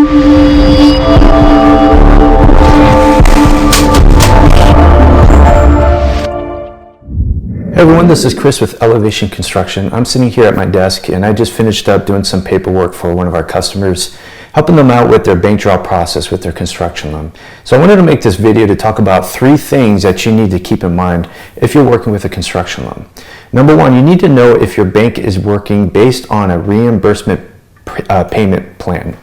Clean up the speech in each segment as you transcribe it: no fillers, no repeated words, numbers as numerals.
Hey everyone, this is Chris with Elevation Construction. I'm sitting here at my desk and I just finished up doing some paperwork for one of our customers, helping them out with their bank draw process with their construction loan. So I wanted to make this video to talk about 3 things that you need to keep in mind if you're working with a construction loan. Number 1, you need to know if your bank is working based on a reimbursement payment plan.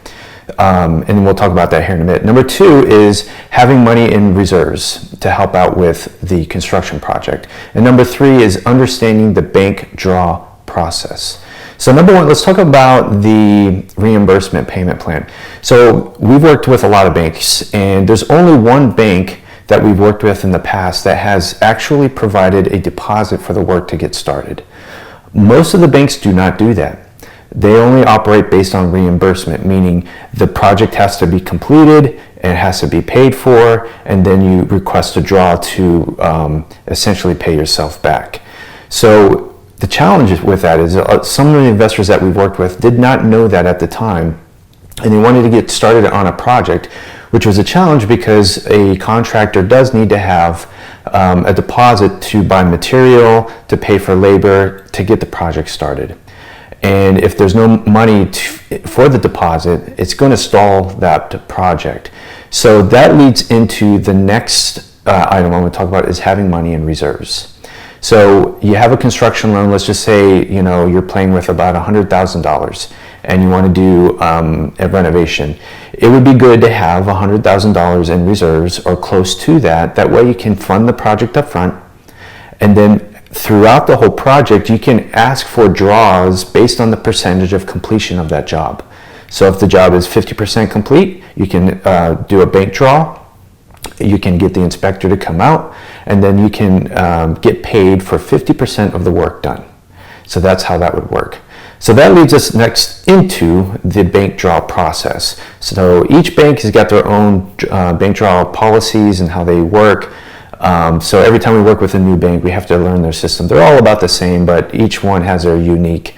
And we'll talk about that here in a minute. Number 2 is having money in reserves to help out with the construction project. And number 3 is understanding the bank draw process. So number 1, let's talk about the reimbursement payment plan. So we've worked with a lot of banks, and there's only one bank that we've worked with in the past that has actually provided a deposit for the work to get started. Most of the banks do not do that. They only operate based on reimbursement, meaning the project has to be completed, and it has to be paid for, and then you request a draw to essentially pay yourself back. So the challenge with that is some of the investors that we've worked with did not know that at the time, and they wanted to get started on a project, which was a challenge because a contractor does need to have a deposit to buy material, to pay for labor, to get the project started. And if there's no money for the deposit, it's going to stall that project. So that leads into the next item I'm going to talk about is having money in reserves. So you have a construction loan, let's just say, you know, you're playing with about $100,000 and you want to do a renovation. It would be good to have $100,000 in reserves or close to that. That way you can fund the project up front, and then throughout the whole project, you can ask for draws based on the percentage of completion of that job. So if the job is 50% complete, you can do a bank draw. You can get the inspector to come out, and then you can get paid for 50% of the work done. So that's how that would work. So that leads us next into the bank draw process. So each bank has got their own bank draw policies and how they work. So every time we work with a new bank, we have to learn their system. They're all about the same, but each one has their unique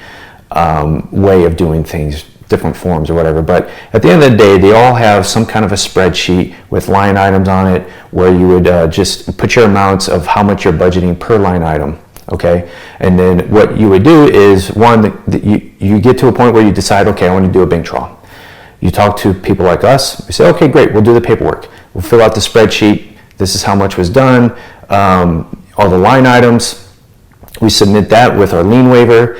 way of doing things, different forms or whatever. But at the end of the day, they all have some kind of a spreadsheet with line items on it where you would just put your amounts of how much you're budgeting per line item. Okay, and then what you would do is, you get to a point where you decide, okay, I want to do a bank draw. You talk to people like us. We say, okay, great, we'll do the paperwork. We'll fill out the spreadsheet. This is how much was done, all the line items. We submit that with our lien waiver.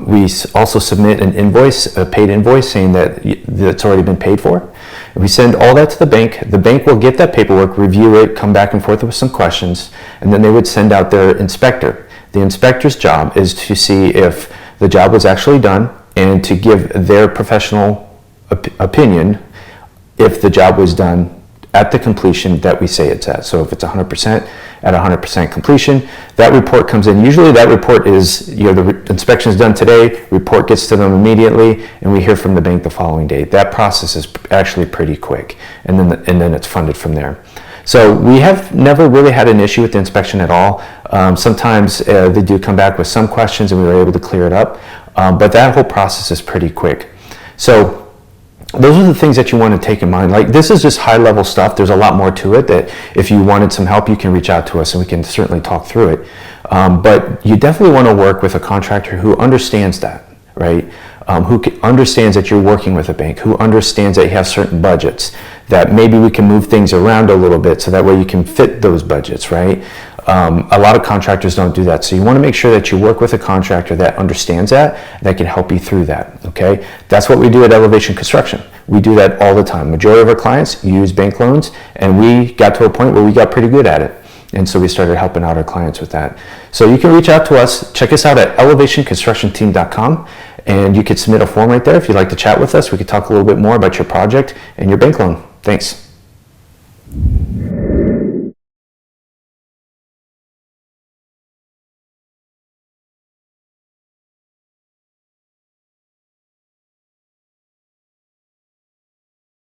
We also submit an invoice, a paid invoice, saying that it's already been paid for. We send all that to the bank. The bank will get that paperwork, review it, come back and forth with some questions, and then they would send out their inspector. The inspector's job is to see if the job was actually done and to give their professional opinion if the job was done at the completion that we say it's at. So if it's 100%, at 100% completion, that report comes in. Usually that report is, you know, the inspection is done today, report gets to them immediately, and we hear from the bank the following day. That process is actually pretty quick, and then it's funded from there. So we have never really had an issue with the inspection at all. Sometimes they do come back with some questions and we were able to clear it up, but that whole process is pretty quick. So those are the things that you want to take in mind. Like, this is just high level stuff. There's a lot more to it that if you wanted some help, you can reach out to us and we can certainly talk through it. But you definitely want to work with a contractor who understands that, right? Who understands that you're working with a bank, who understands that you have certain budgets, that maybe we can move things around a little bit so that way you can fit those budgets, right? A lot of contractors don't do that. So you want to make sure that you work with a contractor that understands that can help you through that, okay? That's what we do at Elevation Construction. We do that all the time. Majority of our clients use bank loans, and we got to a point where we got pretty good at it. And so we started helping out our clients with that. So you can reach out to us. Check us out at elevationconstructionteam.com, and you could submit a form right there if you'd like to chat with us. We could talk a little bit more about your project and your bank loan. Thanks.